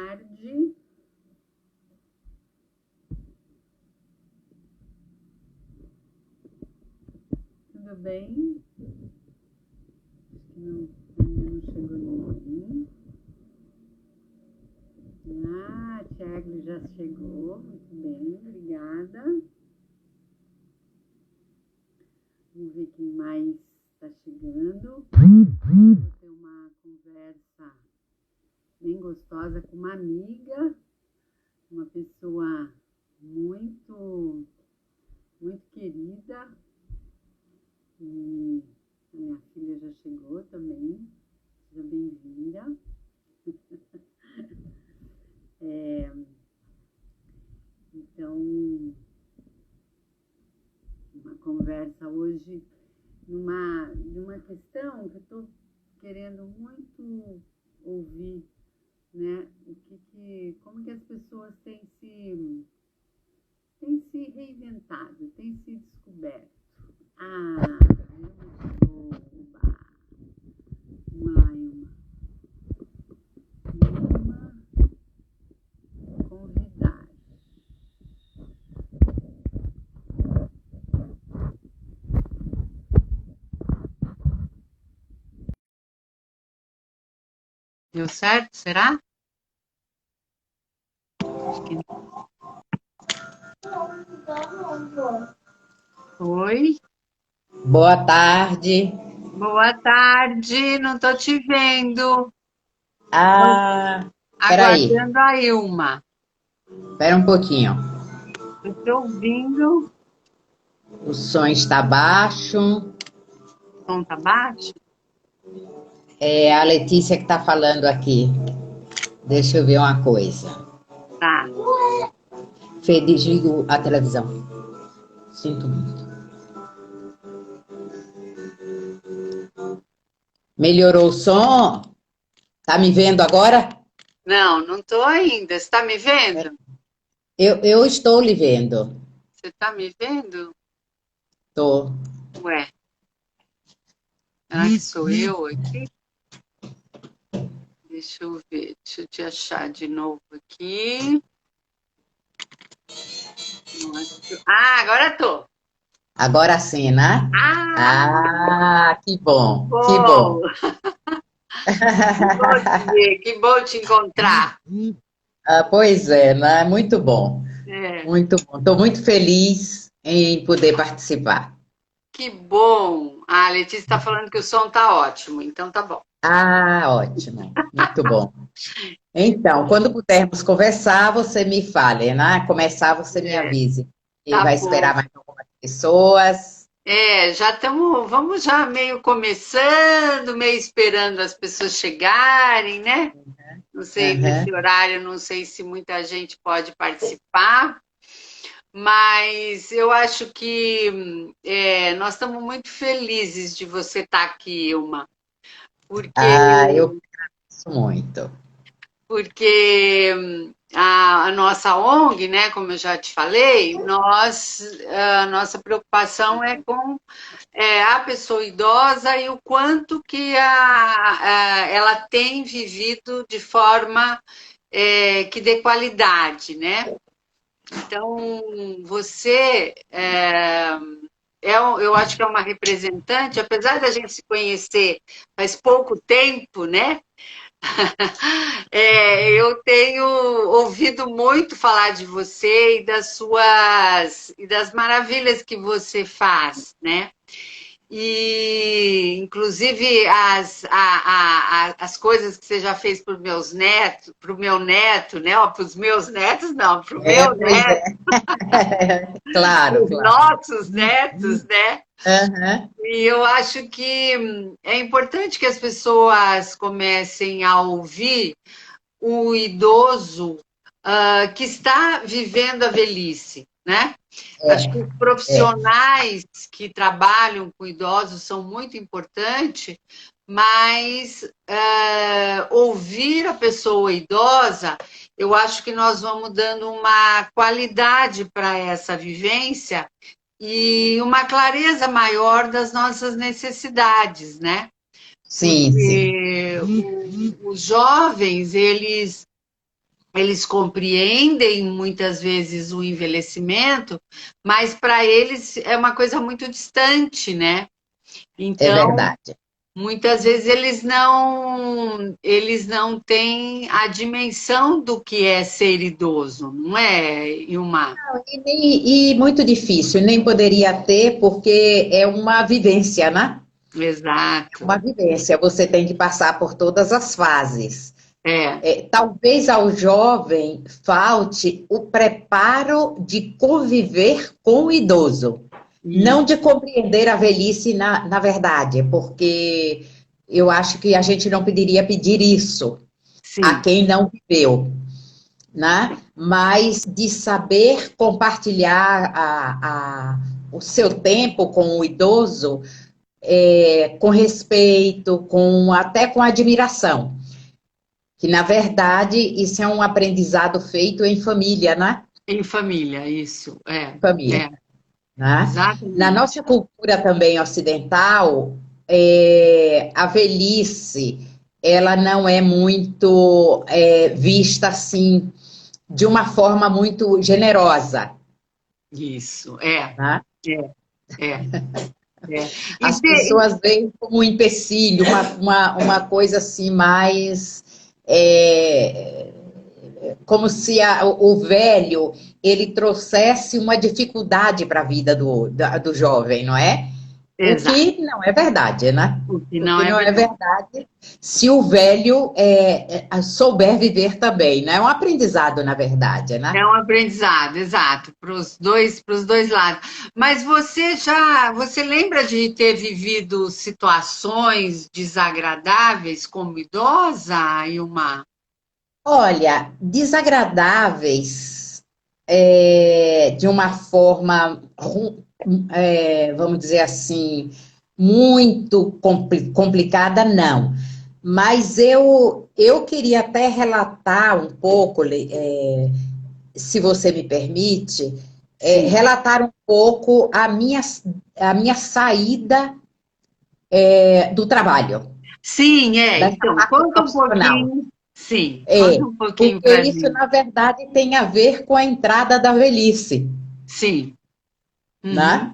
tarde. Tudo bem? Não, ainda não chegou ninguém. Ah, Thiago já chegou. Muito bem, obrigada. Vamos ver quem mais está chegando. Vou ter uma conversa bem gostosa com uma amiga, uma pessoa muito, muito querida. E a minha filha já chegou também. Seja bem-vinda. Então, uma conversa hoje de uma questão que eu estou querendo muito ouvir, né? Como que as pessoas têm se reinventado, têm se descoberto. Vamos lá, Ilma. Convidar. Deu certo, será? Acho que não. Oi? Boa tarde. Boa tarde, não estou te vendo. Peraí, Aguardando a Ilma. espera um pouquinho. Estou te ouvindo. O som está baixo. O som está baixo? É a Letícia que está falando aqui. Deixa eu ver uma coisa. Tá. Fê, desliga a televisão. Sinto muito. Melhorou o som? Tá me vendo agora? Não, não estou ainda. Você está me vendo? Eu estou lhe vendo. Você está me vendo? Tô. Ué, será que sou eu aqui? Deixa eu ver, deixa eu te achar de novo aqui. Agora tô. Agora sim, né? Que bom, que bom. Bom, que bom te ver, que bom te encontrar. Pois é, né? Muito bom. É, Muito bom. Estou muito feliz em poder participar. que bom. A Letícia está falando que o som tá ótimo, então tá bom. Ótimo. Muito bom. Então, quando pudermos conversar, você me fale, né? Começar, você me É, avise. E tá vai bom. esperar mais algumas pessoas. Já estamos, vamos já meio começando, meio esperando as pessoas chegarem, né? Não sei, Aham. nesse horário, não sei se muita gente pode participar. Mas eu acho que nós estamos muito felizes de você estar aqui, Ilma, porque, Eu penso muito. a nossa ONG, né, como eu já te falei, a nossa preocupação é com a pessoa idosa e o quanto que ela tem vivido de forma que dê qualidade, né? Então, você eu acho que é uma representante, apesar da gente se conhecer faz pouco tempo, né? Eu tenho ouvido muito falar de você e das maravilhas que você faz, né? E, inclusive, as coisas que você já fez para os meus netos, para o meu neto, né? Para os meus netos, não, para o meu Pois neto, é. Claro, os claro. nossos netos, né? Aham. E eu acho que é importante que as pessoas comecem a ouvir o idoso que está vivendo a velhice, né? Acho que os É. profissionais que trabalham com idosos são muito importantes, mas ouvir a pessoa idosa, eu acho que nós vamos dando uma qualidade para essa vivência e uma clareza maior das nossas necessidades, né? Sim, sim. Porque os jovens, eles eles compreendem muitas vezes o envelhecimento, mas para eles é uma coisa muito distante, né? É Então, verdade. muitas vezes eles não têm a dimensão do que é ser idoso, não é, Ilmar? E muito difícil, nem poderia ter, porque é uma vivência, né? É Exato. uma vivência, você tem que passar por todas as fases. É, Talvez ao jovem falte o preparo de conviver com o idoso, isso, não de compreender a velhice na verdade, porque eu acho que a gente não poderia pedir isso a sim. quem não viveu, né? Mas de saber compartilhar o seu tempo com o idoso, com respeito, até com admiração. Que, na verdade, isso é um aprendizado feito em família, né? Em família, isso, Família, é, né? Na exatamente. nossa cultura também ocidental, a velhice, ela não é muito vista assim, de uma forma muito generosa, Isso, né? é, é. E As pessoas veem como um empecilho, uma coisa assim mais... é, como se o velho ele trouxesse uma dificuldade para a vida do jovem, não é? O exato, que não é verdade, né? o que O não que é não é verdade. verdade se o velho souber viver também, né? É um aprendizado, na verdade, né? É um aprendizado, exato, para os dois lados. Mas você lembra de ter vivido situações desagradáveis como idosa, Ilmar? Olha, desagradáveis de uma forma, vamos dizer assim, muito complicada, não. Mas eu queria até relatar um pouco, se você me permite, Sim. relatar um pouco a minha saída do trabalho, Sim, dessa então, parte conta um profissional. pouquinho. Sim, É, conta um pouquinho porque para isso, mim. na verdade, tem a ver com a entrada da velhice, Sim. Uhum. né?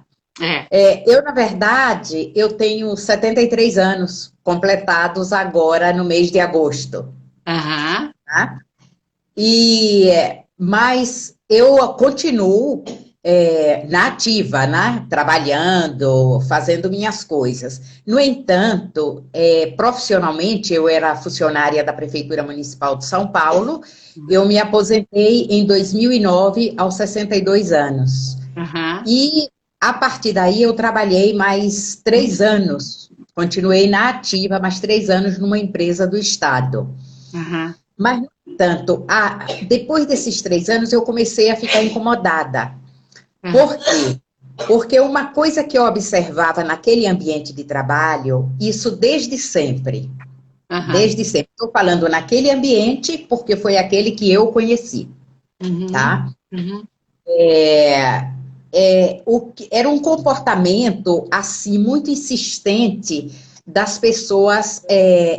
É. Eu, na verdade, eu tenho 73 anos completados agora no mês de agosto, Aham. tá? Mas eu continuo na ativa, né? Trabalhando, fazendo minhas coisas. No entanto, profissionalmente, eu era funcionária da Prefeitura Municipal de São Paulo. Eu me aposentei em 2009, aos 62 anos. Aham. E, a partir daí, eu trabalhei mais 3 anos. Continuei na ativa, mais 3 anos numa empresa do Estado. Aham. Mas, no entanto, depois desses 3 anos, eu comecei a ficar incomodada. Aham. Por quê? Porque uma coisa que eu observava naquele ambiente de trabalho, isso Aham. desde sempre. Estou falando naquele ambiente, porque foi aquele que eu conheci, Uhum. tá? Uhum. Era um comportamento, assim, muito insistente das pessoas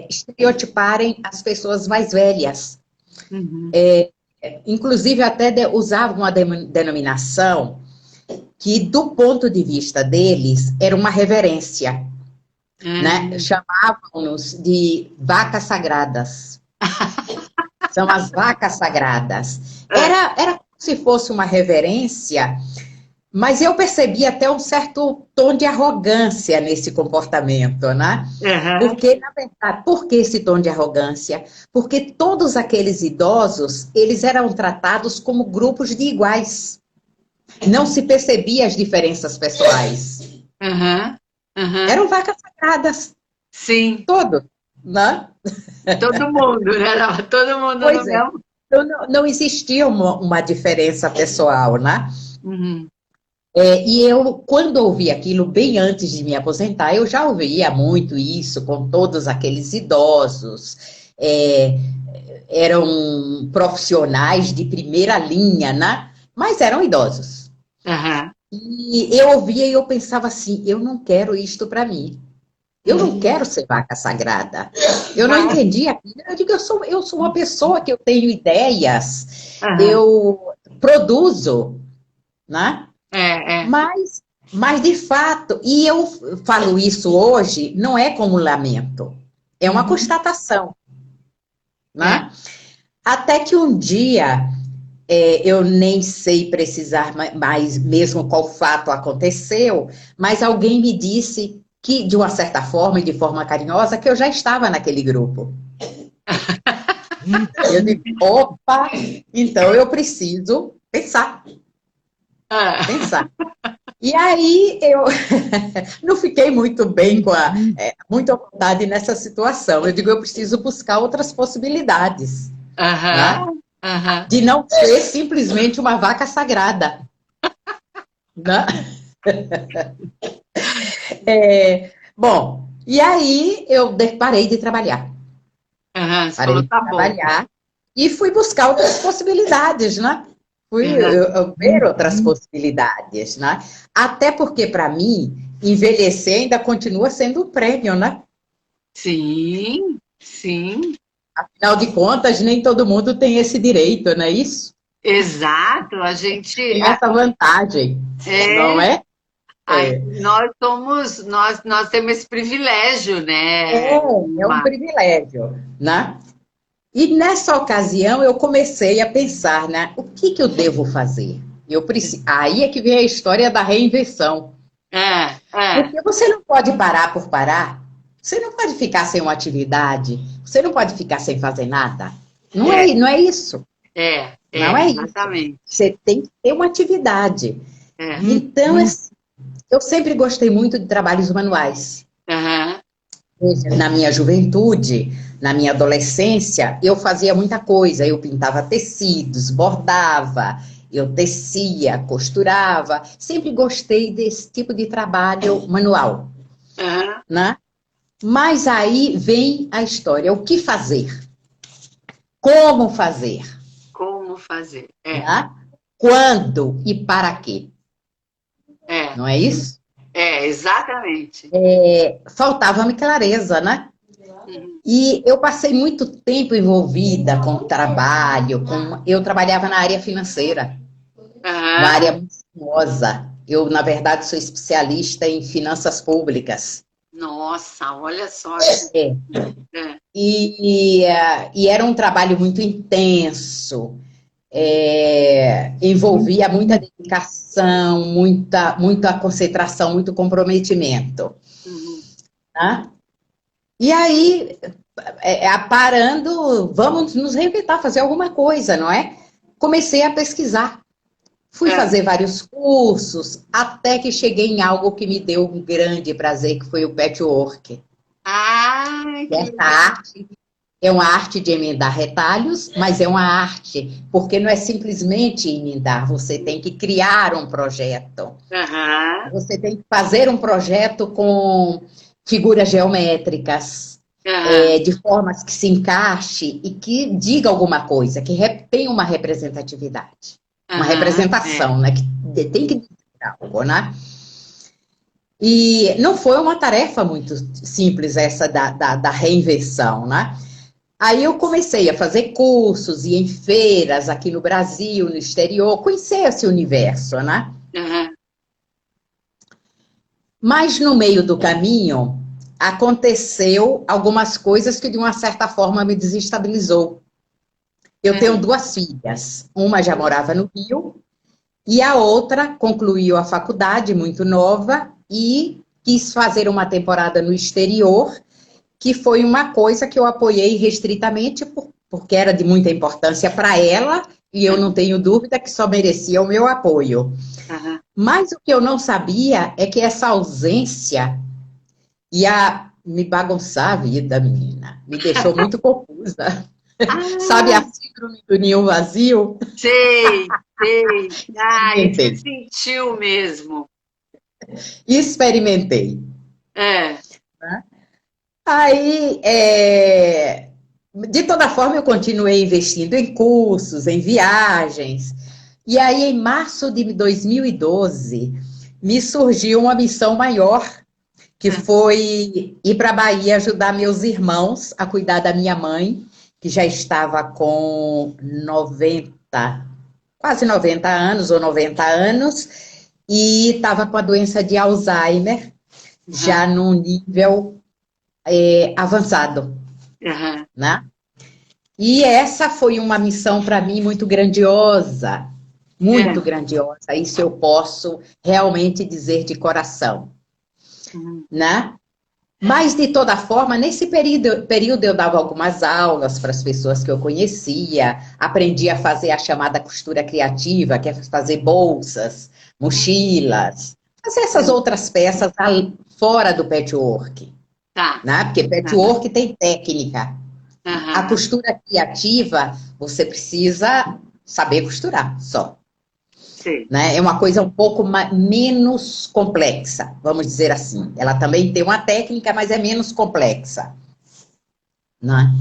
estereotiparem as pessoas mais velhas. Uhum. Inclusive, até usavam uma denominação que, do ponto de vista deles, era uma reverência, né? Uhum. Chamavam-nos de vacas sagradas. São as vacas sagradas. Ah, Era como se fosse uma reverência, mas eu percebi até um certo tom de arrogância nesse comportamento, né? aham. Porque, na verdade, por que esse tom de arrogância? Porque todos aqueles idosos, eles eram tratados como grupos de iguais. Não se percebia as diferenças pessoais. Aham. Aham. Eram vacas sagradas, Sim, todos, né? todo mundo, né? Tava todo mundo no Pois é. mesmo. Então, não existia uma diferença pessoal, né? Uhum. E eu, quando ouvi aquilo, bem antes de me aposentar, eu já ouvia muito isso com todos aqueles idosos, é, eram profissionais de primeira linha, né? Mas eram idosos. Aham. E eu ouvia e eu pensava assim, eu não quero isto para mim. Eu não quero ser vaca sagrada. Eu não entendi aquilo. Eu digo, eu sou uma pessoa que eu tenho ideias, eu produzo, né? Mas, de fato, e eu falo isso hoje, não é como lamento, é uma constatação, né? Até que um dia, eu nem sei precisar mais mesmo qual fato aconteceu, mas alguém me disse que, de uma certa forma e de forma carinhosa, que eu já estava naquele grupo. Eu digo, opa, então eu preciso pensar. Pensar. E aí eu não fiquei muito bem muito à vontade nessa situação. Eu digo, eu preciso buscar outras possibilidades. Né? De não ser simplesmente uma vaca sagrada. Né? Bom, e aí eu parei de trabalhar. Parei de trabalhar e fui buscar outras possibilidades, né? Fui ver outras possibilidades, né? Até porque, para mim, envelhecer ainda continua sendo um prêmio, né? Sim, sim. Afinal de contas, nem todo mundo tem esse direito, não é isso? Exato, a gente... Tem essa vantagem, não é? Nós temos esse privilégio, né? É um privilégio, né? E nessa ocasião eu comecei a pensar, né? O que eu devo fazer? Aí é que vem a história da reinvenção. Porque você não pode parar por parar. Você não pode ficar sem uma atividade. Você não pode ficar sem fazer nada. Não é isso. Não é exatamente. Isso. Você tem que ter uma atividade. Então, eu sempre gostei muito de trabalhos manuais. Na minha juventude, na minha adolescência, eu fazia muita coisa. Eu pintava tecidos, bordava, eu tecia, costurava. Sempre gostei desse tipo de trabalho manual. Né? Mas aí vem a história. O que fazer? Como fazer? Como fazer? Né? Quando e para quê? Não é isso? Exatamente. Faltava-me clareza, né? E eu passei muito tempo envolvida com trabalho, eu trabalhava na área financeira, uma área muito famosa. Eu, na verdade, sou especialista em finanças públicas. Nossa, olha só. E era um trabalho muito intenso, envolvia muita dedicação, muita concentração, muito comprometimento. Né? E aí, vamos nos reinventar, fazer alguma coisa, não é? Comecei a pesquisar. Fui fazer vários cursos, até que cheguei em algo que me deu um grande prazer, que foi o patchwork. Essa arte é uma arte de emendar retalhos, mas é uma arte, porque não é simplesmente emendar, você tem que criar um projeto. Você tem que fazer um projeto com figuras geométricas, de formas que se encaixe e que diga alguma coisa, que tenha uma representatividade. Uma representação, né? Que tem que dizer algo, né? E não foi uma tarefa muito simples essa da reinvenção, né? Aí eu comecei a fazer cursos, ir em feiras aqui no Brasil, no exterior, conhecer esse universo, né? Mas no meio do caminho, aconteceu algumas coisas que de uma certa forma me desestabilizou. Eu tenho 2 filhas, uma já morava no Rio, e a outra concluiu a faculdade muito nova e quis fazer uma temporada no exterior, que foi uma coisa que eu apoiei restritamente, porque era de muita importância para ela, e eu não tenho dúvida que só merecia o meu apoio. Mas o que eu não sabia é que essa ausência ia me bagunçar a vida, menina. Me deixou muito confusa. Sabe a síndrome do ninho vazio? Sei. Você sentiu mesmo. Experimentei. Aí, de toda forma, eu continuei investindo em cursos, em viagens. E aí, em março de 2012, me surgiu uma missão maior, que foi ir para a Bahia ajudar meus irmãos a cuidar da minha mãe, que já estava com 90, quase 90 anos ou 90 anos, e estava com a doença de Alzheimer, já num nível avançado, né? E essa foi uma missão para mim muito grandiosa, isso eu posso realmente dizer de coração, né? Mas, de toda forma, nesse período eu dava algumas aulas para as pessoas que eu conhecia, aprendi a fazer a chamada costura criativa, que é fazer bolsas, mochilas, fazer essas outras peças fora do patchwork, né? Porque patchwork tem técnica. A costura criativa, você precisa saber costurar só. Sim. Né? É uma coisa um pouco menos complexa, vamos dizer assim. Ela também tem uma técnica, mas é menos complexa. Né?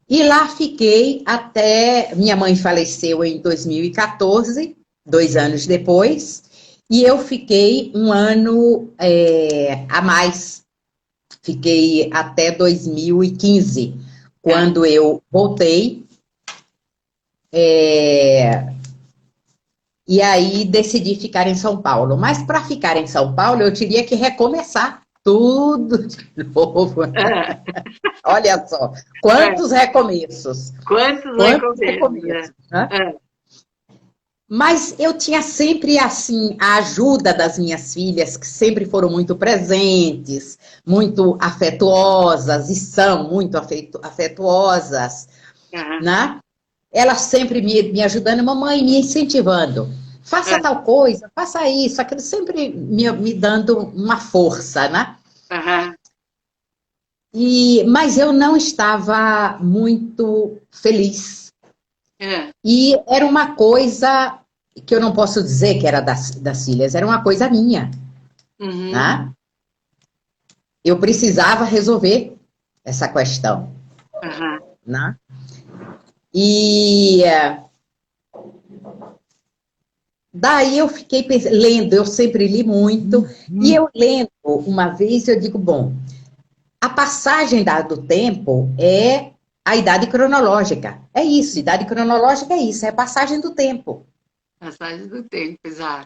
E lá fiquei até... Minha mãe faleceu em 2014, 2 anos depois, e eu fiquei um ano a mais. Fiquei até 2015, quando eu voltei. E aí decidi ficar em São Paulo. Mas para ficar em São Paulo, eu teria que recomeçar tudo de novo. Olha só, quantos recomeços. Quantos recomeços, né? Mas eu tinha sempre, assim, a ajuda das minhas filhas, que sempre foram muito presentes, muito afetuosas, e são muito afetuosas, né? Elas sempre me ajudando, mamãe me incentivando. Faça tal coisa, faça isso, aquilo, sempre me dando uma força, né? Mas eu não estava muito feliz. E era uma coisa que eu não posso dizer que era das filhas, era uma coisa minha. Né? Eu precisava resolver essa questão. Né? E daí eu fiquei lendo, eu sempre li muito, e eu lendo uma vez, eu digo, bom, a passagem do tempo é a idade cronológica. É isso, idade cronológica é isso, é a passagem do tempo. Passagem do tempo, exato.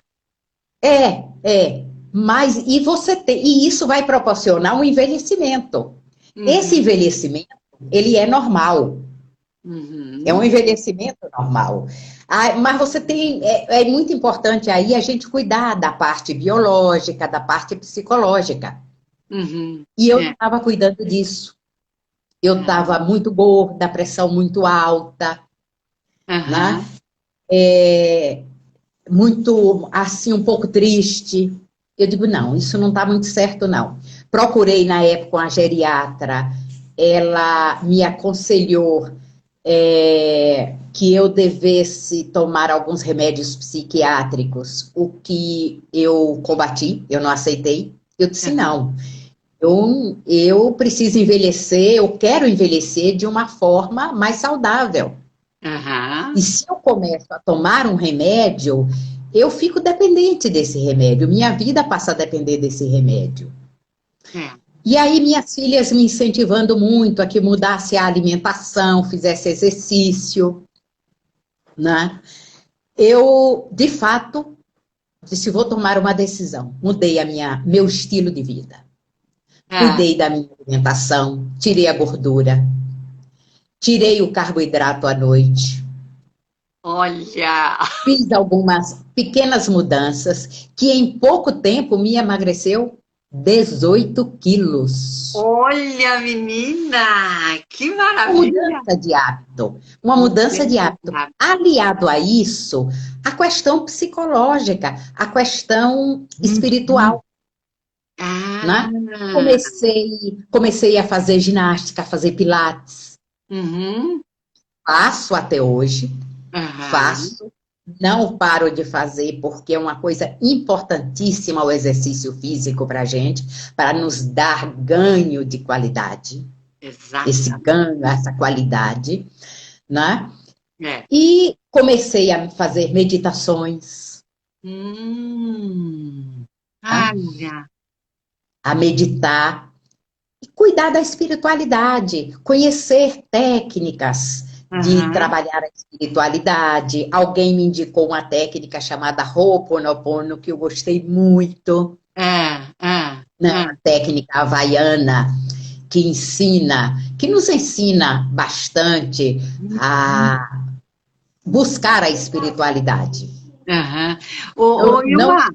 Mas, e isso vai proporcionar um envelhecimento. Esse envelhecimento, ele é normal. É um envelhecimento normal. Mas você tem, é muito importante aí a gente cuidar da parte biológica, da parte psicológica. E eu não estava cuidando disso. Eu estava muito gorda, pressão muito alta, né? Muito, assim, um pouco triste. Eu digo, não, isso não está muito certo, não. Procurei, na época, uma geriatra, ela me aconselhou que eu devesse tomar alguns remédios psiquiátricos, o que eu combati, eu não aceitei. Eu disse, não, eu preciso envelhecer, eu quero envelhecer de uma forma mais saudável. E se eu começo a tomar um remédio, eu fico dependente desse remédio, minha vida passa a depender desse remédio. E aí minhas filhas me incentivando muito a que mudasse a alimentação, fizesse exercício, né? Eu, de fato, disse, vou tomar uma decisão. Mudei meu estilo de vida. Cuidei da minha alimentação, tirei a gordura, tirei o carboidrato à noite. Olha! Fiz algumas pequenas mudanças que em pouco tempo me emagreceu 18 quilos. Olha, menina! Que maravilha! Uma mudança de hábito. Aliado a isso, a questão psicológica, a questão espiritual. Né? Comecei a fazer ginástica, a fazer pilates. Faço até hoje. Faço. Não paro de fazer, porque é uma coisa importantíssima o exercício físico para a gente, para nos dar ganho de qualidade. Exato. Esse ganho, essa qualidade, né? E comecei a fazer meditações. Olha! a meditar e cuidar da espiritualidade, conhecer técnicas de trabalhar a espiritualidade. Alguém me indicou uma técnica chamada Ho'oponopono, que eu gostei muito. Uma técnica havaiana que nos ensina bastante a buscar a espiritualidade. Ilma,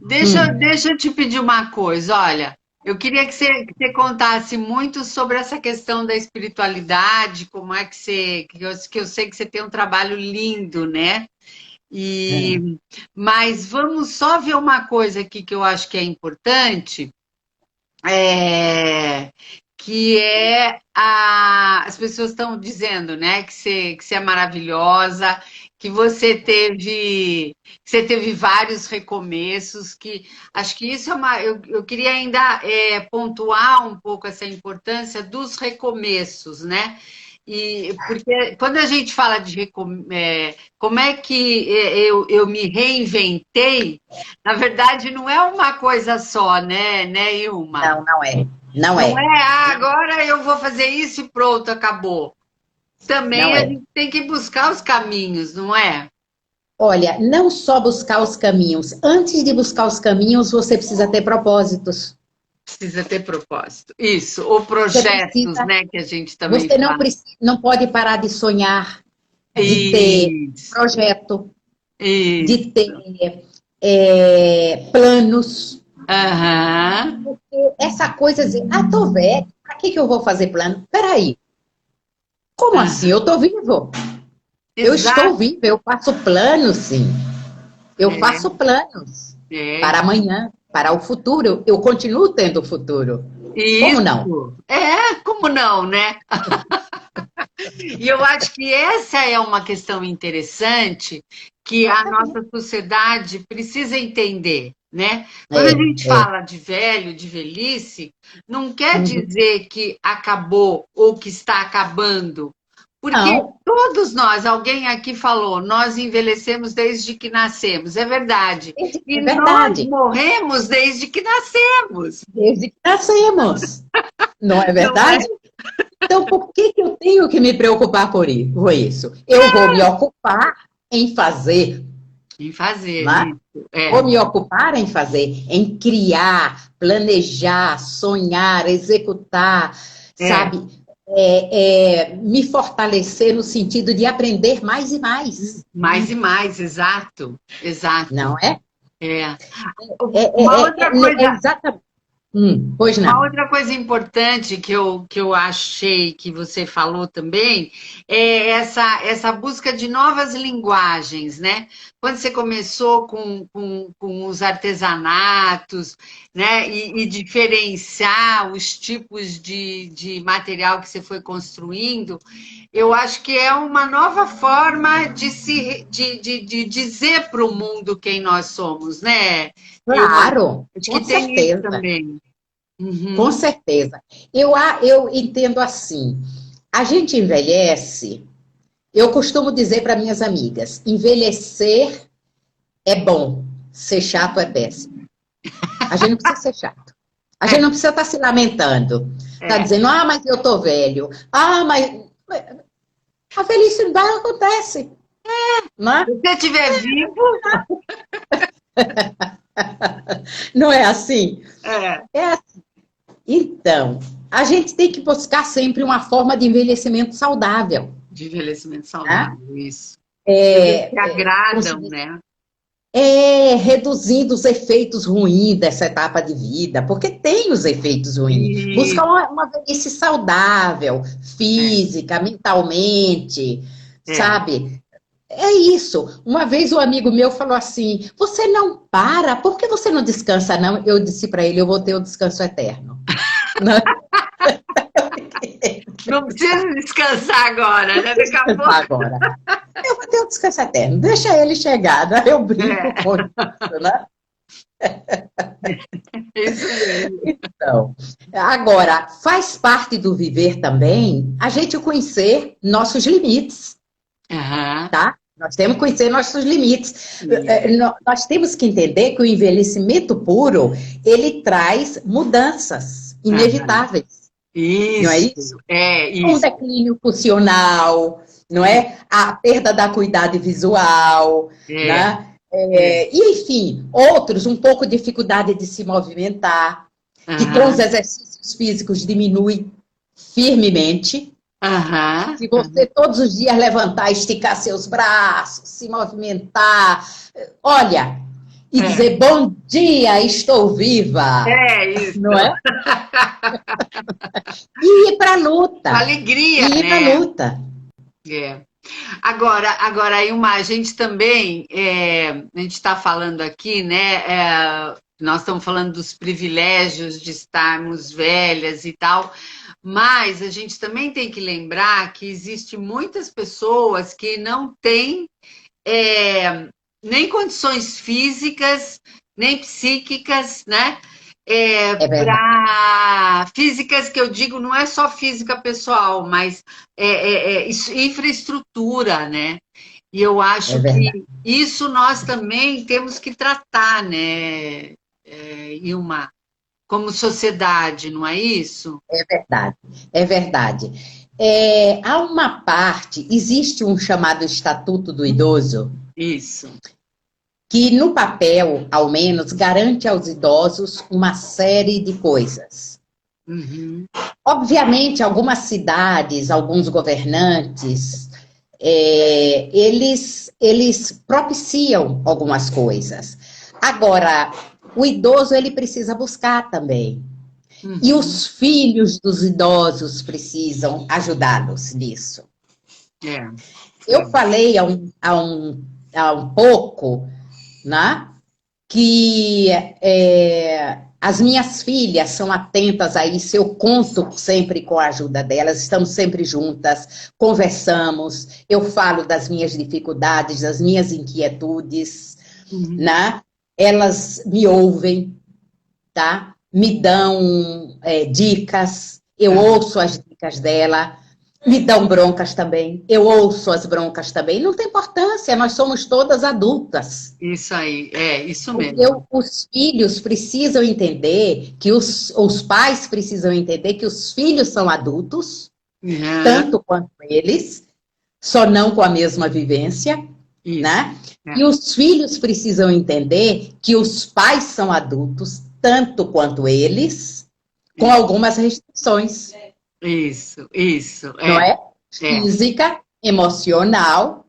deixa eu te pedir uma coisa, olha, eu queria que você contasse muito sobre essa questão da espiritualidade, como é que eu sei que você tem um trabalho lindo, né? Mas vamos só ver uma coisa aqui que eu acho que é importante, que as pessoas estão dizendo, né, que você é maravilhosa, que você teve vários recomeços, que acho que isso eu queria ainda pontuar um pouco essa importância dos recomeços, né? Porque quando a gente fala de como é que eu me reinventei, na verdade não é uma coisa só, né, Ilma? Não é. Não é. Agora eu vou fazer isso e pronto, acabou. Também a gente tem que buscar os caminhos, não é? Olha, não só buscar os caminhos. Antes de buscar os caminhos, você precisa ter propósitos. Precisa ter propósito. Isso, ou projetos, né, que a gente também Você não pode parar de sonhar, de ter projeto, de ter planos. Porque essa coisa de, tô velho, para que eu vou fazer plano? Peraí, como assim? Eu tô vivo. Eu estou viva, eu faço planos, sim. Eu faço planos para amanhã, para o futuro. Eu continuo tendo futuro. Como não? Como não, né? E eu acho que essa é uma questão interessante que a nossa sociedade precisa entender, né? Quando a gente fala de velho, de velhice, não quer dizer que acabou ou que está acabando. Porque todos nós, alguém aqui falou, nós envelhecemos desde que nascemos, é verdade. E nós morremos desde que nascemos. Desde que nascemos. Não é verdade? Não é? Então, por que eu tenho que me preocupar com isso? Eu vou me ocupar em fazer. Em fazer, Vou me ocupar em fazer, em criar, planejar, sonhar, executar, sabe? Me fortalecer no sentido de aprender mais e mais. Mais e mais, exato. Não é? Uma outra coisa... Exatamente. Pois não. Uma outra coisa importante que eu achei que você falou também é essa busca de novas linguagens, né? Quando você começou com os artesanatos, né? E diferenciar os tipos de material que você foi construindo, eu acho que é uma nova forma de dizer para o mundo quem nós somos, né? Claro, acho que tem isso também. Com certeza. Eu entendo assim, a gente envelhece, eu costumo dizer para minhas amigas, envelhecer é bom, ser chato é péssimo. A gente não precisa ser chato. A gente não precisa estar se lamentando. Tá dizendo, mas eu tô velho. Mas a velhice não acontece. Não é? Se você estiver vivo... Não é assim? É assim. Então, a gente tem que buscar sempre uma forma de envelhecimento saudável. De envelhecimento saudável, isso. Que agradam, né? Reduzindo os efeitos ruins dessa etapa de vida, porque tem os efeitos ruins. Buscar uma velhice saudável, física, mentalmente, sabe? É isso. Uma vez um amigo meu falou assim, você não para, por que você não descansa, não? Eu disse para ele, eu vou ter um descanso eterno. Não precisa descansar agora, né? Daqui a pouco. Agora. Eu vou ter um descanso eterno, deixa ele chegar, né? Eu brinco com isso, né? Isso mesmo. Então, agora, faz parte do viver também a gente conhecer nossos limites, tá? Nós temos que conhecer nossos limites. Nós temos que entender que o envelhecimento puro, ele traz mudanças inevitáveis. Isso, não é isso? É isso. Um declínio funcional, não é? A perda da acuidade visual, né? E, enfim, outros, um pouco de dificuldade de se movimentar, que com os exercícios físicos diminui firmemente. Se você todos os dias levantar, esticar seus braços, se movimentar, olha, e dizer bom dia, estou viva. É isso. Não é? E ir para a luta. Alegria, e ir né? para a luta. Agora, Ilma, a gente também, a gente está falando aqui, né? Nós estamos falando dos privilégios de estarmos velhas e tal, mas a gente também tem que lembrar que existem muitas pessoas que não têm nem condições físicas, nem psíquicas, né? Físicas que eu digo, não é só física pessoal, mas infraestrutura, né? E eu acho que isso nós também temos que tratar, né, Ilma, como sociedade, não é isso? É verdade. Há uma parte, existe um chamado Estatuto do Idoso. Isso. Que no papel, ao menos, garante aos idosos uma série de coisas. Obviamente, algumas cidades, alguns governantes, eles propiciam algumas coisas. Agora, o idoso, ele precisa buscar também. E os filhos dos idosos precisam ajudá-los nisso. Eu falei há um pouco, né, que as minhas filhas são atentas a isso, eu conto sempre com a ajuda delas, estamos sempre juntas, conversamos, eu falo das minhas dificuldades, das minhas inquietudes, né? Elas me ouvem, tá? Me dão dicas, eu ouço as dicas dela, me dão broncas também, eu ouço as broncas também, não tem importância, nós somos todas adultas. Isso aí, isso mesmo. Porque os filhos precisam entender, que os pais precisam entender que os filhos são adultos, tanto quanto eles, só não com a mesma vivência, né? E os filhos precisam entender que os pais são adultos, tanto quanto eles, com algumas restrições. Isso. Não é? Física, emocional,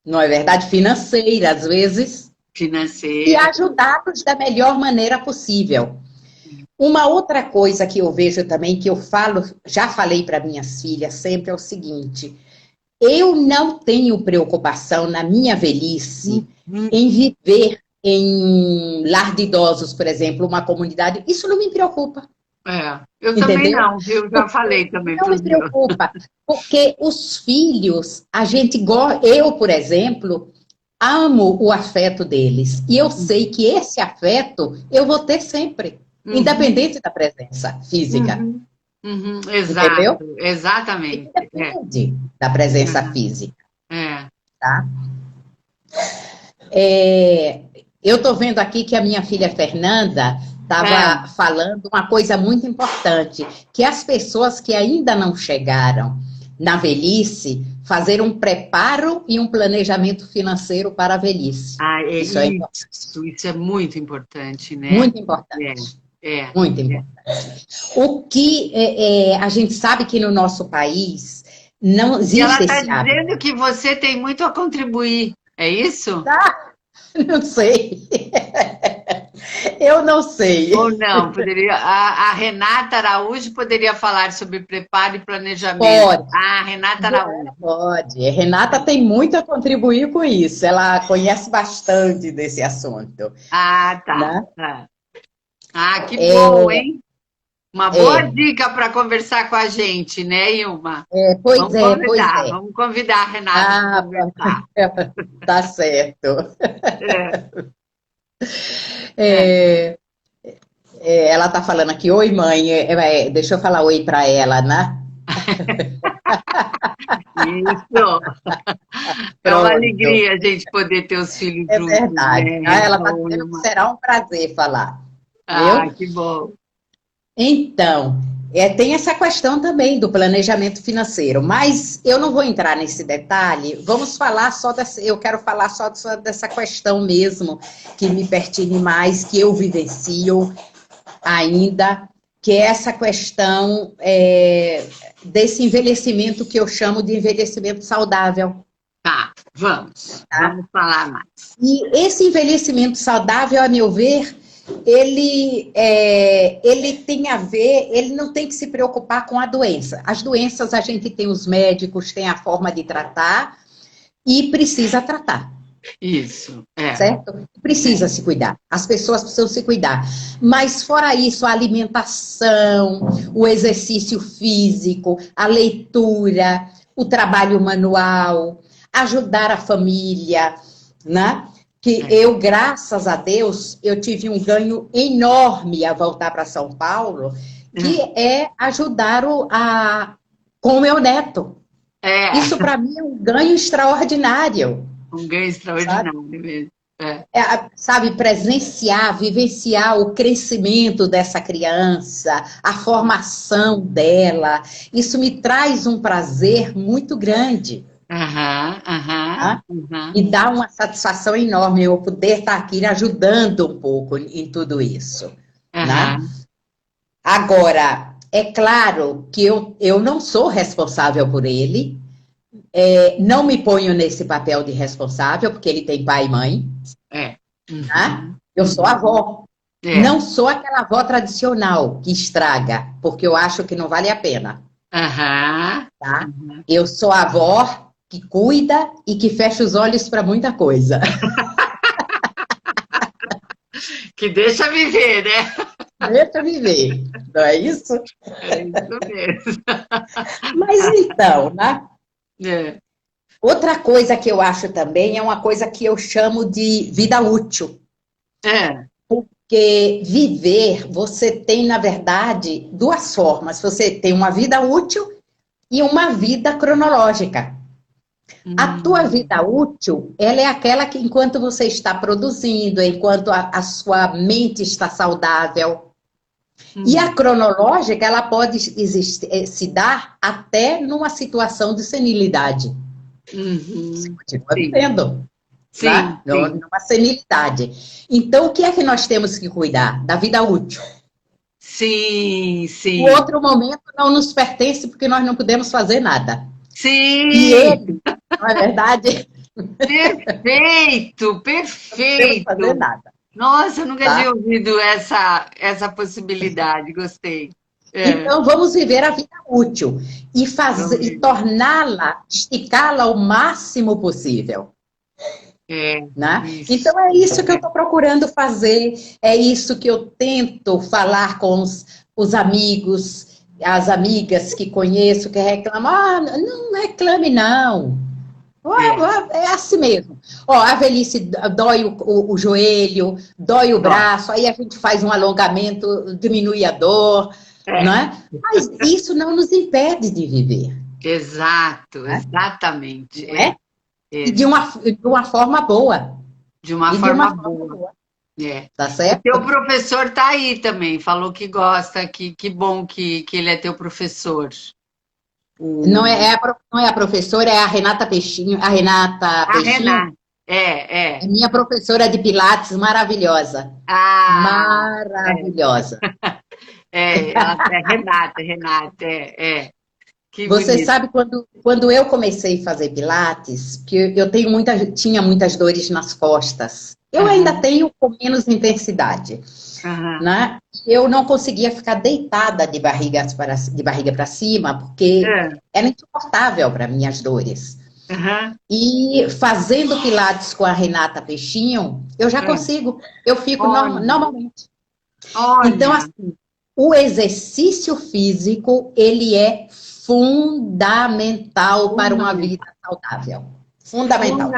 não é verdade? Financeira, às vezes. Financeira. E ajudá-los da melhor maneira possível. Uma outra coisa que eu vejo também, que eu falo, já falei para minhas filhas sempre, é o seguinte: eu não tenho preocupação na minha velhice em viver em lar de idosos, por exemplo, uma comunidade. Isso não me preocupa. Eu também não, viu? Já falei também. Não me preocupa, porque os filhos, eu, por exemplo, amo o afeto deles. E eu sei que esse afeto eu vou ter sempre, independente da presença física. Exato, entendeu? Exatamente. Independe da presença física. Tá? Eu estou vendo aqui que a minha filha Fernanda estava falando uma coisa muito importante, que as pessoas que ainda não chegaram na velhice, fazer um preparo e um planejamento financeiro para a velhice. Isso é importante. Isso é muito importante, né? Muito importante. Muito importante. O que a gente sabe que no nosso país não existe esse hábito. Ela está dizendo que você tem muito a contribuir, é isso? Não sei. Eu não sei. Ou não, poderia. A Renata Araújo poderia falar sobre preparo e planejamento. Pode. A Renata Araújo. Pode. A Renata tem muito a contribuir com isso. Ela conhece bastante desse assunto. Tá. Né? Que bom, hein? Uma boa dica para conversar com a gente, né, Ilma? Pois é. Vamos convidar a Renata para conversar. Tá certo. Ela tá falando aqui, oi mãe, deixa eu falar oi para ela, né? Isso. É uma Pronto. alegria a gente poder ter os filhos É juntos, verdade. né? Ah, ela está Então, dizendo que será um prazer falar, ah, viu? que bom. Então, tem essa questão também do planejamento financeiro, mas eu não vou entrar nesse detalhe. Vamos falar só dessa, eu quero falar só dessa questão mesmo, que me pertine mais, que eu vivencio ainda, que é essa questão desse envelhecimento que eu chamo de envelhecimento saudável. Tá, vamos. Tá? Vamos falar mais. E esse envelhecimento saudável, a meu ver, ele tem a ver, ele não tem que se preocupar com a doença. As doenças a gente tem os médicos, tem a forma de tratar e precisa tratar, Isso, certo? Precisa se cuidar. As pessoas precisam se cuidar. Mas fora isso, a alimentação, o exercício físico, a leitura, o trabalho manual, ajudar a família, né? Que eu, graças a Deus, eu tive um ganho enorme a voltar para São Paulo, que é ajudar com o meu neto. Isso, para mim, é um ganho extraordinário. Um ganho extraordinário mesmo. Sabe, presenciar, vivenciar o crescimento dessa criança, a formação dela, isso me traz um prazer muito grande. Tá? E dá uma satisfação enorme eu poder estar aqui ajudando um pouco em tudo isso. Né? Agora, é claro que eu não sou responsável por ele, não me ponho nesse papel de responsável, porque ele tem pai e mãe. Tá? Eu sou avó. Não sou aquela avó tradicional que estraga, porque eu acho que não vale a pena. Tá? Eu sou a avó que cuida e que fecha os olhos para muita coisa. Que deixa viver, né? Deixa viver, não é isso? É isso mesmo. Mas então, né? Outra coisa que eu acho também é uma coisa que eu chamo de vida útil. Porque viver, você tem, na verdade, duas formas. Você tem uma vida útil e uma vida cronológica. A tua vida útil, ela é aquela que enquanto você está produzindo, enquanto a sua mente está saudável. E a cronológica, ela pode se dar até numa situação de senilidade. Você continua vivendo. Sim, né? Numa senilidade. Então, o que é que nós temos que cuidar? Da vida útil. Sim, sim. O outro momento não nos pertence porque nós não podemos fazer nada. Sim! E ele, não é verdade? Perfeito, perfeito. Não podemos fazer nada. Nossa, eu nunca tinha ouvido essa possibilidade, gostei. Então, vamos viver a vida útil e torná-la, esticá-la o máximo possível. Né? Então, é isso que eu estou procurando fazer, é isso que eu tento falar com os amigos, as amigas que conheço, que reclamam, não reclame não, é assim mesmo. A velhice dói o joelho, dói o braço, aí a gente faz um alongamento, diminui a dor, né? Mas isso não nos impede de viver. Exato, exatamente. E de uma forma boa. De uma forma boa. Tá certo? O teu professor está aí também, falou que gosta, que bom que ele é teu professor. Não é a professora, é a Renata Peixinho. A Renata Peixinho. Renata. É minha professora de Pilates, maravilhosa. Maravilhosa. Renata. Você sabe, quando eu comecei a fazer Pilates, que eu tinha muitas dores nas costas. Eu ainda tenho com menos intensidade. Né? Eu não conseguia ficar deitada de barriga para cima, porque era insuportável para mim as dores. E fazendo Pilates com a Renata Peixinho, eu já consigo, eu fico normalmente. Então, assim, o exercício físico, ele é fundamental para uma vida saudável. Fundamental.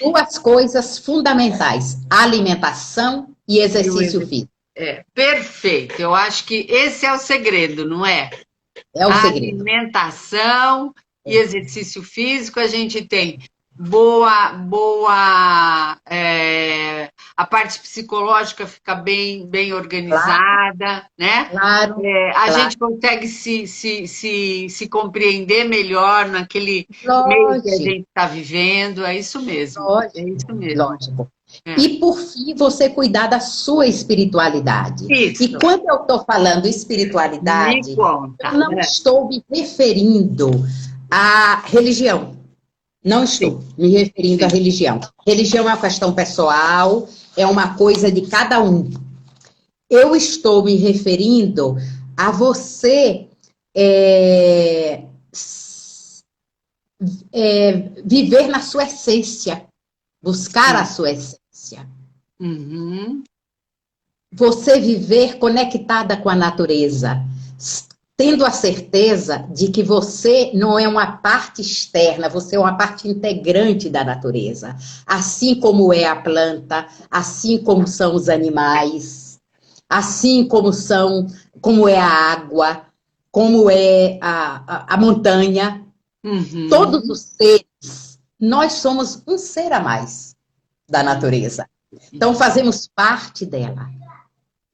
Duas coisas fundamentais: alimentação e exercício físico. Perfeito. Eu acho que esse é o segredo, não é? É o segredo. alimentação e exercício físico, a gente tem boa, a parte psicológica fica bem Claro, organizada, né? claro, A claro. gente consegue se compreender melhor naquele meio que a Lógico, gente está vivendo, é lógico, isso mesmo. lógico. É. E, por fim, você cuidar da sua espiritualidade. E Isso, quando eu estou falando me espiritualidade, eu conta. não estou me referindo à religião. Não Sim, estou me referindo à sim. religião. Religião é uma questão pessoal, é uma coisa de cada um. Eu estou me referindo a você é, viver na sua essência, buscar a Sim. sua essência. Uhum. Você viver conectada com a natureza, tendo a certeza de que você não é uma parte externa, você é uma parte integrante da natureza. Assim como é a planta, assim como são os animais, assim como é a água, como é a montanha. Todos Uhum. os seres, nós somos um ser a mais da natureza. Então, fazemos parte dela.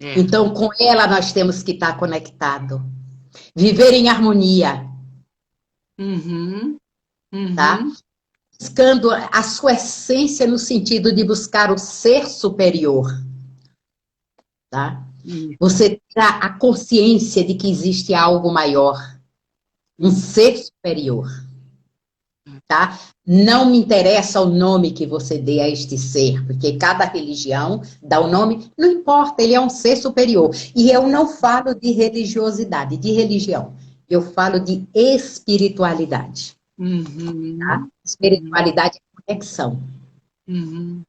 É. Então, com ela, nós temos que estar conectado. Viver em harmonia, Uhum. tá? Uhum. Buscando a sua essência no sentido de buscar o ser superior, tá? Isso. Você ter a consciência de que existe algo maior, um ser superior, tá? Não me interessa o nome que você dê a este ser, porque cada religião dá o nome, não importa, ele é um ser superior. E eu não falo de religiosidade, de religião. Eu falo de espiritualidade, tá? Uhum. Uhum. Espiritualidade é conexão. Uhum.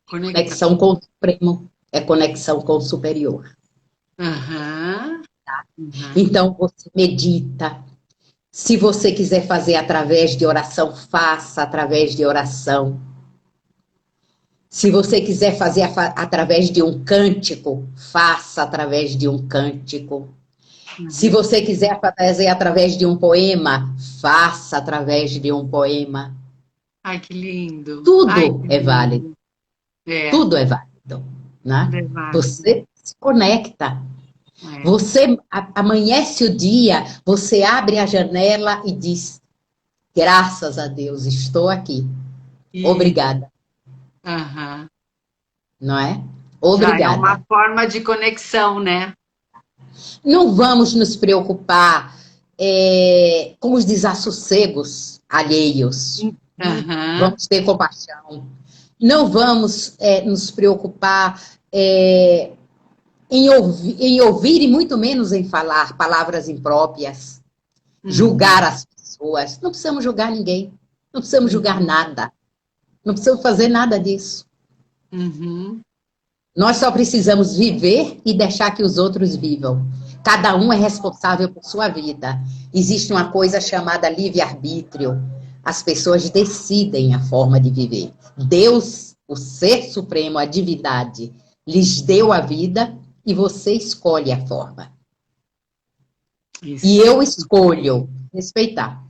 Conectar. Conexão com o Supremo, é conexão com o superior. Aham. Uhum. Então, você medita. Se você quiser fazer através de oração, faça através de oração. Se você quiser fazer através de um cântico, faça através de um cântico. Se Uhum. você quiser fazer através de um poema, faça através de um poema. Ai, que lindo. Ai, Tudo que é válido, lindo. É, tudo é válido, né? tudo é válido. Você se conecta. É. Você amanhece o dia, você abre a janela e diz: graças a Deus, estou aqui. E, Obrigada, aham. não é? Já é uma Obrigada. forma de conexão, né? Não vamos nos preocupar com os desassossegos alheios. Aham. Vamos ter compaixão. Não vamos nos preocupar em ouvir e muito menos em falar palavras impróprias, julgar Uhum. as pessoas. Não precisamos julgar ninguém. Não precisamos julgar Uhum. nada. Não precisamos fazer nada disso. Uhum. Nós só precisamos viver e deixar que os outros vivam. Cada um é responsável por sua vida. Existe uma coisa chamada livre-arbítrio. As pessoas decidem a forma de viver. Deus, o Ser Supremo, a divindade, lhes deu a vida e você escolhe a forma. E Isso. eu escolho respeitar.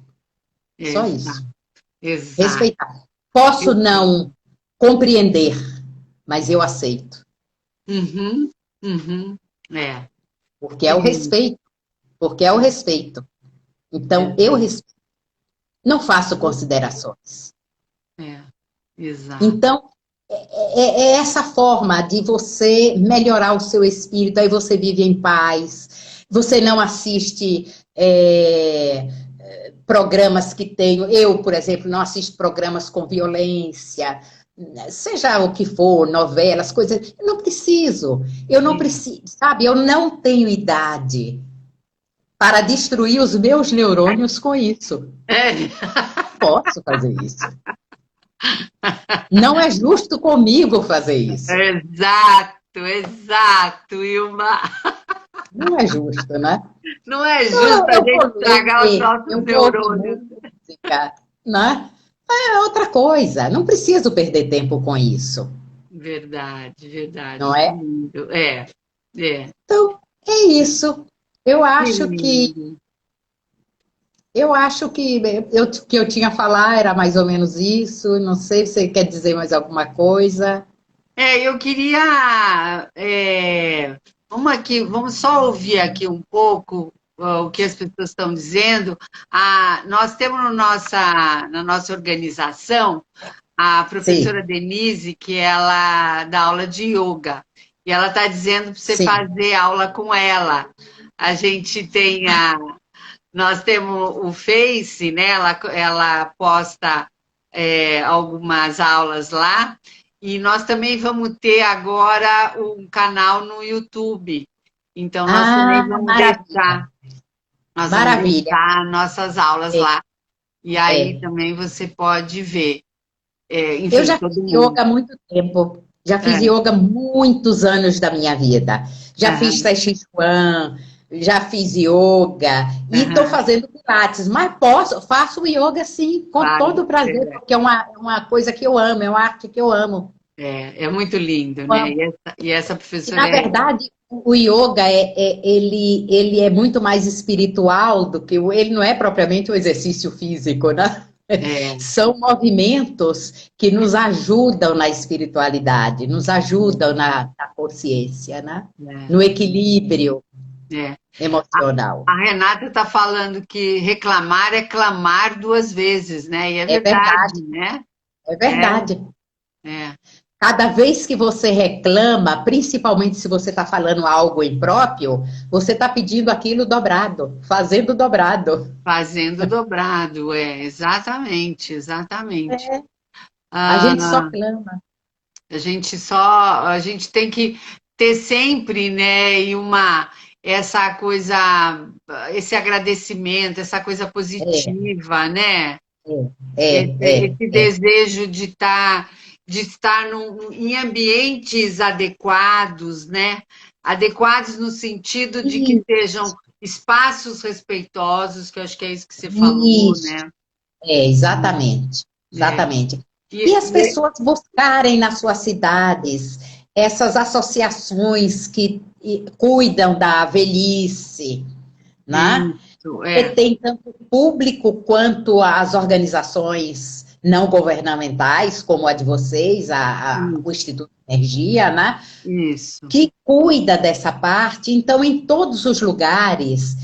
Só isso. Exato. Exato. Respeitar. Posso não compreender, mas eu aceito. Uhum. Uhum. É. Porque Que é o lindo. respeito. Porque é o respeito. Então, eu Exato. não faço considerações. É. Exato. Então, é essa forma de você melhorar o seu espírito, aí você vive em paz, você não assiste programas que tenho. Eu, por exemplo, não assisto programas com violência, seja o que for, novelas, coisas. Eu não preciso, sabe? Eu não tenho idade para destruir os meus neurônios com isso. É. Posso fazer isso. Não é justo comigo fazer isso. Exato, exato, Ilma. Não é justo, né? Não é justo Então, a eu gente vou estragar os ler, nossos eu vou ouvir neurônios. música, né? É outra coisa. Não preciso perder tempo com isso, Verdade, verdade, não que é? lindo. É, é. Então, é isso. Eu Que acho que lindo. Eu acho que eu tinha a falar era mais ou menos isso. Não sei se você quer dizer mais alguma coisa. Eu queria. Vamos só ouvir aqui um pouco o que as pessoas estão dizendo. Nós temos na nossa organização a Sim, professora Denise, que ela dá aula de yoga, e ela está dizendo para você sim. fazer aula com ela. A gente tem nós temos o Face, né? Ela posta algumas aulas lá, e nós também vamos ter agora um canal no YouTube. Então, Ah, maravilha, nós vamos maravilha. deixar nossas aulas É, lá. E aí é. também você pode ver. Eu Enfim, já todo fiz mundo. yoga há muito tempo. Já fiz É, yoga muitos anos da minha vida. Já fiz aham, Tai Chi Chuan, já fiz yoga e estou aham, fazendo pilates. Mas faço yoga sim, com vai, todo prazer, porque é uma coisa que eu amo, é uma arte que eu amo. é muito lindo, Eu né? amo. E essa E, professora na verdade, o yoga ele é muito mais espiritual do que ele não é propriamente um exercício físico, né? é, São movimentos que nos ajudam na espiritualidade, nos ajudam na consciência, né? é, No equilíbrio é. emocional. A Renata está falando que reclamar é clamar duas vezes, né? E é É verdade, verdade, né? é É, verdade. é. Cada vez que você reclama, principalmente se você está falando algo impróprio, você está pedindo aquilo dobrado, fazendo dobrado. Fazendo dobrado, exatamente, exatamente. A gente só Ah, clama. a gente tem que ter sempre, né, essa coisa, esse agradecimento, essa coisa É, positiva, né? Esse é. desejo de estar em ambientes adequados, né? Adequados no sentido de que sejam espaços respeitosos, que eu acho que é isso que você falou, Isso, né? exatamente, É. exatamente. E E, as pessoas buscarem nas suas cidades essas associações que cuidam da velhice, né? isso, Porque tem tanto o público quanto as organizações não governamentais, como a de vocês, o Instituto de Energia, né? isso. Que cuida dessa parte. Então, em todos os lugares,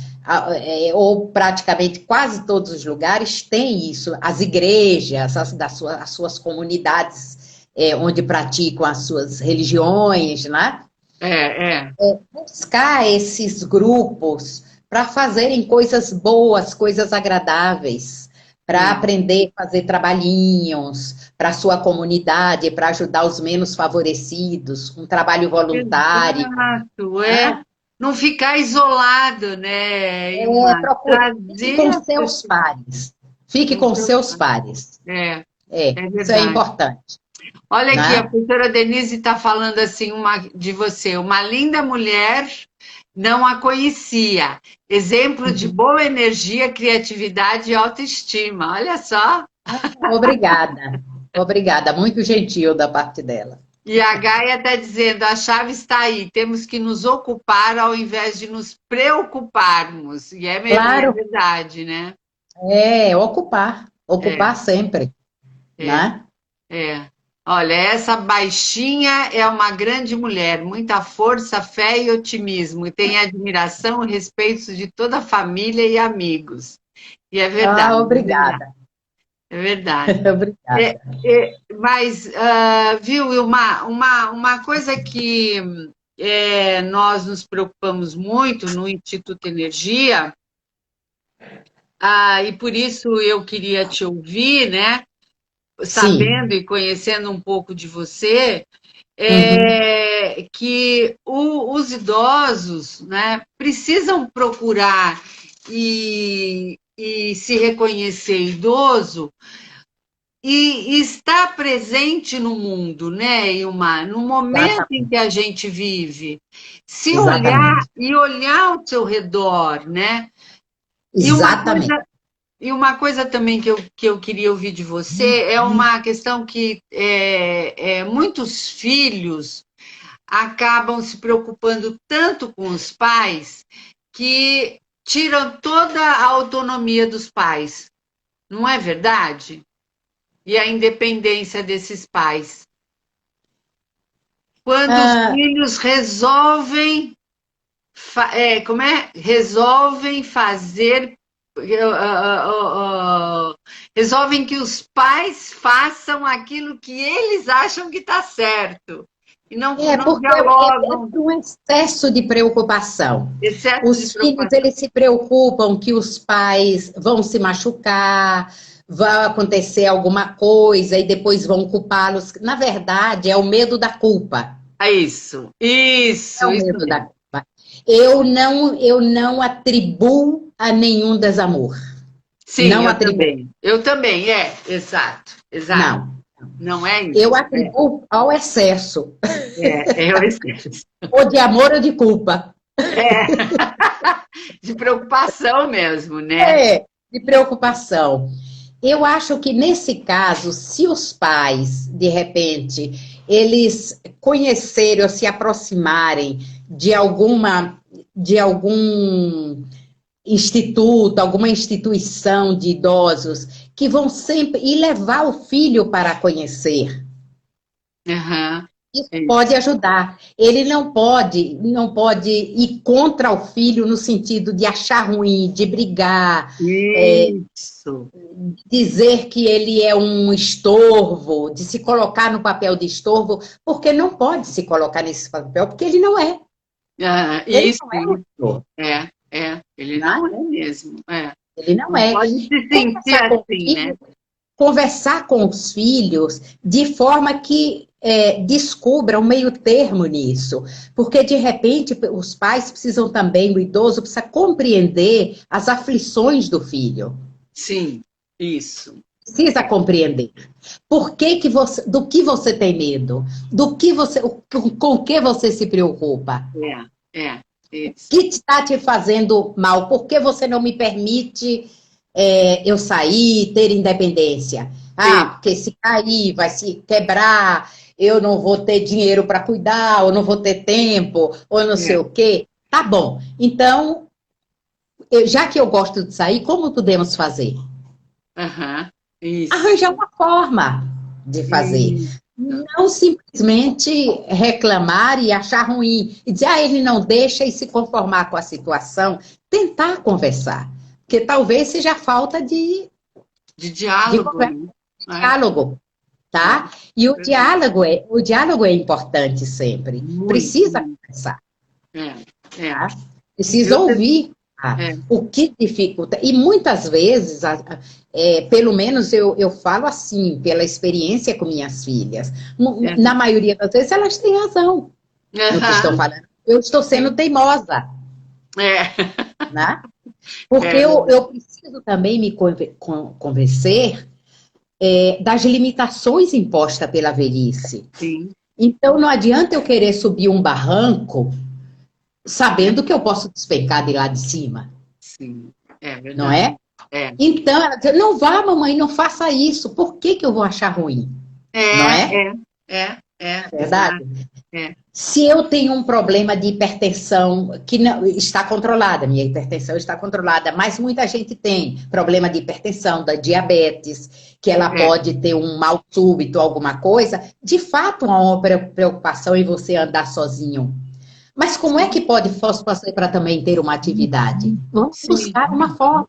ou praticamente quase todos os lugares, tem isso. As igrejas, as suas comunidades, onde praticam as suas religiões, né? É. Buscar esses grupos para fazerem coisas boas, coisas agradáveis, para É. aprender a fazer trabalhinhos para a sua comunidade, para ajudar os menos favorecidos, um trabalho voluntário. Exato, Né? não ficar isolado, né? Fique Trazer com as seus pessoas. pares. Fique Com com seu- seus pares. É, é Isso é verdade. importante, Olha aqui, a né? professora Denise está falando assim de você, uma linda mulher, não a conhecia. Exemplo de boa energia, criatividade e autoestima. Olha só. Obrigada. Obrigada. Muito gentil da parte dela. E a Gaia está dizendo: a chave está aí, temos que nos ocupar ao invés de nos preocuparmos. E é mesmo, e é Claro, verdade, né? ocupar. É, Ocupar sempre, é. né? É. Olha, essa baixinha é uma grande mulher, muita força, fé e otimismo, e tem admiração e respeito de toda a família e amigos. E é verdade, Ah, é verdade, obrigada. é verdade. É, Obrigada. mas, viu, uma coisa que nós nos preocupamos muito no Instituto Energia, e por isso eu queria te ouvir, né? Sim. Sabendo e conhecendo um pouco de você, Uhum. que os idosos, né, precisam procurar e se reconhecer idoso e estar presente no mundo, né, Ilmar? No momento em que Exatamente. a gente vive, se olhar Exatamente. e olhar ao seu redor, né? E uma Exatamente. coisa E uma coisa também que eu queria ouvir de você é uma questão que muitos filhos acabam se preocupando tanto com os pais que tiram toda a autonomia dos pais. Não é verdade? E a independência desses pais. Quando os filhos resolvem, resolvem fazer, resolvem que os pais façam aquilo que eles acham que está certo. E não porque dialogam. É um excesso de preocupação. Excesso Os de filhos, preocupação. eles se preocupam que os pais vão se machucar, vai acontecer alguma coisa e depois vão culpá-los. Na verdade, é o medo da culpa. É isso. É o medo da culpa. Eu não atribuo a nenhum desamor. Sim, não eu também. Eu também, exato. Não. Não é isso. Eu atribuo ao excesso. É o excesso. Ou de amor ou de culpa. De preocupação mesmo, né? De preocupação. Eu acho que nesse caso, se os pais, de repente, eles conhecerem ou se aproximarem de algum instituto, alguma instituição de idosos, que vão sempre e levar o filho para conhecer. Uhum. Isso pode ajudar. Ele não pode ir contra o filho no sentido de achar ruim, de brigar, Isso. dizer que ele é um estorvo, de se colocar no papel de estorvo, porque não pode se colocar nesse papel, porque ele não é. Isso. Ele não é mesmo. Ele não é. Pode se sentir assim, né? Conversar com os filhos de forma que descubra um meio termo nisso. Porque, de repente, os pais precisam também, o idoso precisa compreender as aflições do filho. Sim, isso. Precisa compreender. Do que você tem medo? Com que você se preocupa? Isso. O que está te fazendo mal? Por que você não me permite eu sair, ter independência? Porque se cair, vai se quebrar, eu não vou ter dinheiro para cuidar, ou não vou ter tempo, ou não sei o quê. Tá bom. Então, já que eu gosto de sair, como podemos fazer? Arranjar uma forma de fazer. Não simplesmente reclamar e achar ruim. E dizer, ele não deixa e se conformar com a situação. Tentar conversar. Porque talvez seja falta de diálogo. Diálogo, tá? E o diálogo é importante sempre. Muito. Precisa conversar. Tá? Precisa ouvir o que dificulta. E muitas vezes, pelo menos eu falo assim, pela experiência com minhas filhas, na maioria das vezes elas têm razão no que estão falando. Eu estou sendo teimosa. Né? Porque eu preciso também me convencer das limitações impostas pela velhice. Sim. Então, não adianta eu querer subir um barranco sabendo que eu posso despencar de lá de cima. Sim, é verdade. Não é? Então, ela diz, não vá, mamãe, não faça isso. Por que eu vou achar ruim? Não é? É verdade? Se eu tenho um problema de hipertensão que não está controlada, minha hipertensão está controlada, mas muita gente tem problema de hipertensão, da diabetes, que ela pode ter um mal súbito, alguma coisa, de fato há uma preocupação em você andar sozinho. Mas como é que posso fazer para também ter uma atividade? Vamos buscar uma forma.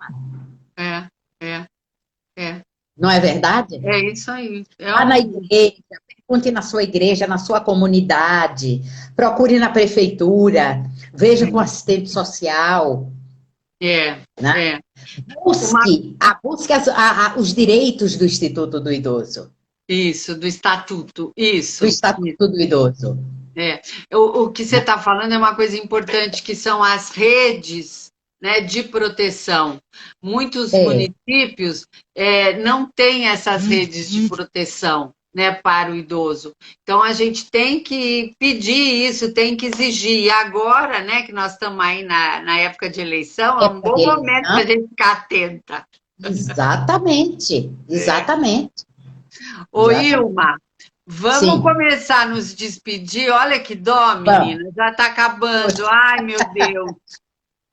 Não é verdade? É isso aí. Vá na igreja, pergunte na sua igreja, na sua comunidade, procure na prefeitura, veja com o assistente social. Né? Busque os direitos do Instituto do Idoso. Isso, do Estatuto. Isso. Do Estatuto do Idoso. O que você está falando é uma coisa importante, que são as redes, né, de proteção. Muitos municípios não têm essas redes de proteção, né, para o idoso. Então, a gente tem que pedir isso, tem que exigir. E agora, né, que nós estamos aí na época de eleição, é um bom momento para a gente ficar atenta. Exatamente. Ô, Ilma, vamos começar a nos despedir. Olha que dó, menina, já está acabando. Ai, meu Deus.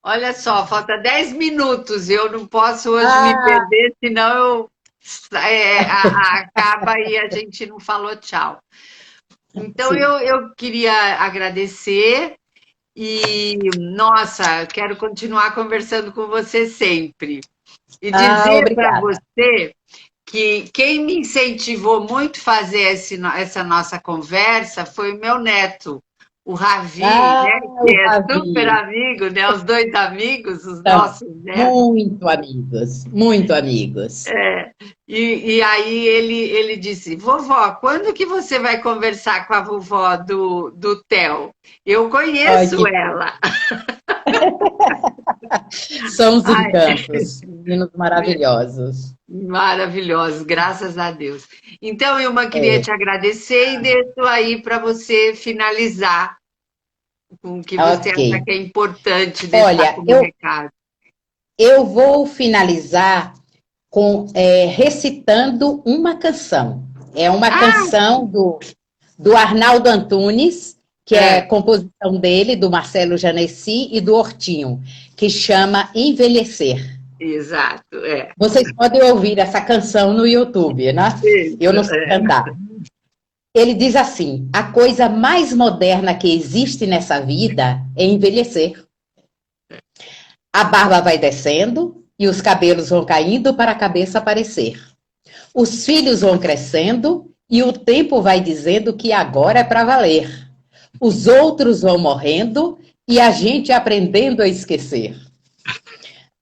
Olha só, falta 10 minutos. Eu não posso hoje me Ah, perder, senão acaba e a gente não falou tchau. Então, sim. eu queria agradecer e, nossa, quero continuar conversando com você sempre. E Ah, dizer para obrigada. você que quem me incentivou muito a fazer essa nossa conversa foi o meu neto, o Ravi, Ah, né? Que o é super Ravi. amigo, né? Os dois amigos, os São nossos netos. muito amigos, muito amigos. E aí ele disse, vovó, quando que você vai conversar com a vovó do Theo? Eu Ai, conheço que ela. são os Ai, encantos, meninos maravilhosos. maravilhosos, graças a Deus. Então, Ilma, queria É, te agradecer e deixo aí para você finalizar com o que você ok. acha que é importante deixar Olha, como recado. eu vou finalizar recitando uma canção. É uma Ah, canção do Arnaldo Antunes, que é é, composição dele, do Marcelo Janesi e do Hortinho, que chama Envelhecer. exato, é. Vocês podem ouvir essa canção no YouTube, né? Eu Isso, não sei é. cantar. Ele diz assim: a coisa mais moderna que existe nessa vida é envelhecer. A barba vai descendo e os cabelos vão caindo para a cabeça aparecer. Os filhos vão crescendo e o tempo vai dizendo que agora é para valer. Os outros vão morrendo e a gente aprendendo a esquecer.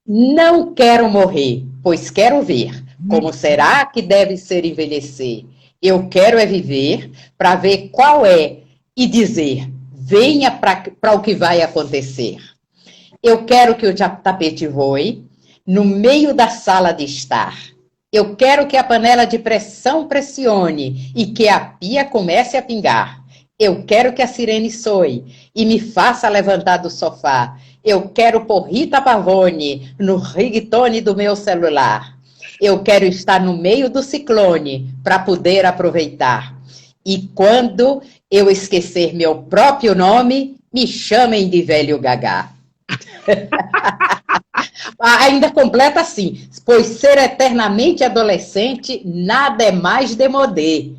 Não quero morrer, pois quero ver como será que deve ser envelhecer. Eu quero é viver para ver qual é e dizer: venha para o que vai acontecer. Eu quero que o tapete voe no meio da sala de estar. Eu quero que a panela de pressão pressione e que a pia comece a pingar. Eu quero que a sirene soe e me faça levantar do sofá. Eu quero pôr Rita Pavone no ringtone do meu celular. Eu quero estar no meio do ciclone para poder aproveitar. E quando eu esquecer meu próprio nome, me chamem de velho gagá. Ainda completa assim, pois ser eternamente adolescente nada é mais demodê,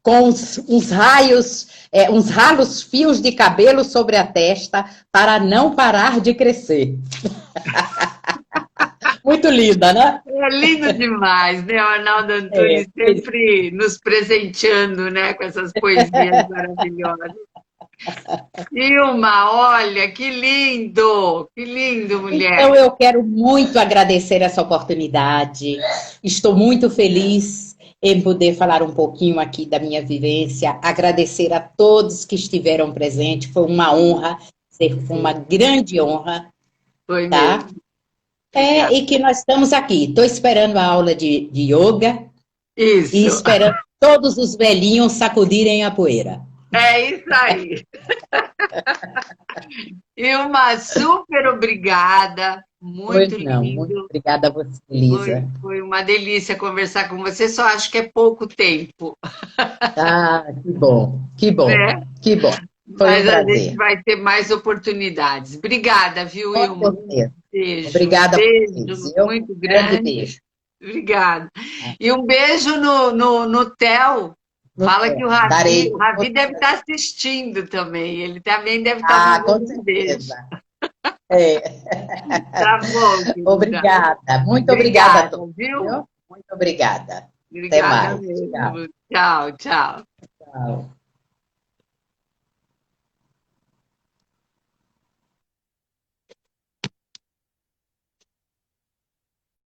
com uns raios, uns ralos fios de cabelo sobre a testa para não parar de crescer. Muito linda, né? É lindo demais, né? O Arnaldo É, Antunes sempre nos presenteando, né, com essas poesias maravilhosas. Ilma, olha, que lindo, então, mulher. eu quero muito agradecer essa oportunidade. Estou muito feliz em poder falar um pouquinho aqui da minha vivência. Agradecer a todos que estiveram presentes. Foi uma honra, foi uma grande honra, Foi tá? mesmo. Obrigada. E que nós estamos aqui. Estou esperando a aula de yoga e Isso, esperando todos os velhinhos sacudirem a poeira. é isso aí. Ilma, super obrigada. Muito Pois não, muito lindo. obrigada a você, Lisa. Foi uma delícia conversar com você, só acho que é pouco tempo, Ah, que bom, que bom, né? que bom. Foi um Mas a gente prazer. vai ter mais oportunidades. Obrigada, viu, Com Ilma? certeza. Um Obrigada a vocês, beijo viu? muito Grande grande. beijo. Obrigada. E um beijo no Theo. No Fala que céu. Darei, O com Ravi deve estar certeza. assistindo também. Ele também deve estar Ah, com mandando um beijo. certeza. É. Tá bom, querida. Obrigada, muito obrigada a Obrigada, todos, viu? viu? Muito obrigada. Até Obrigada mais. Tchau, mesmo. Tchau, tchau. tchau.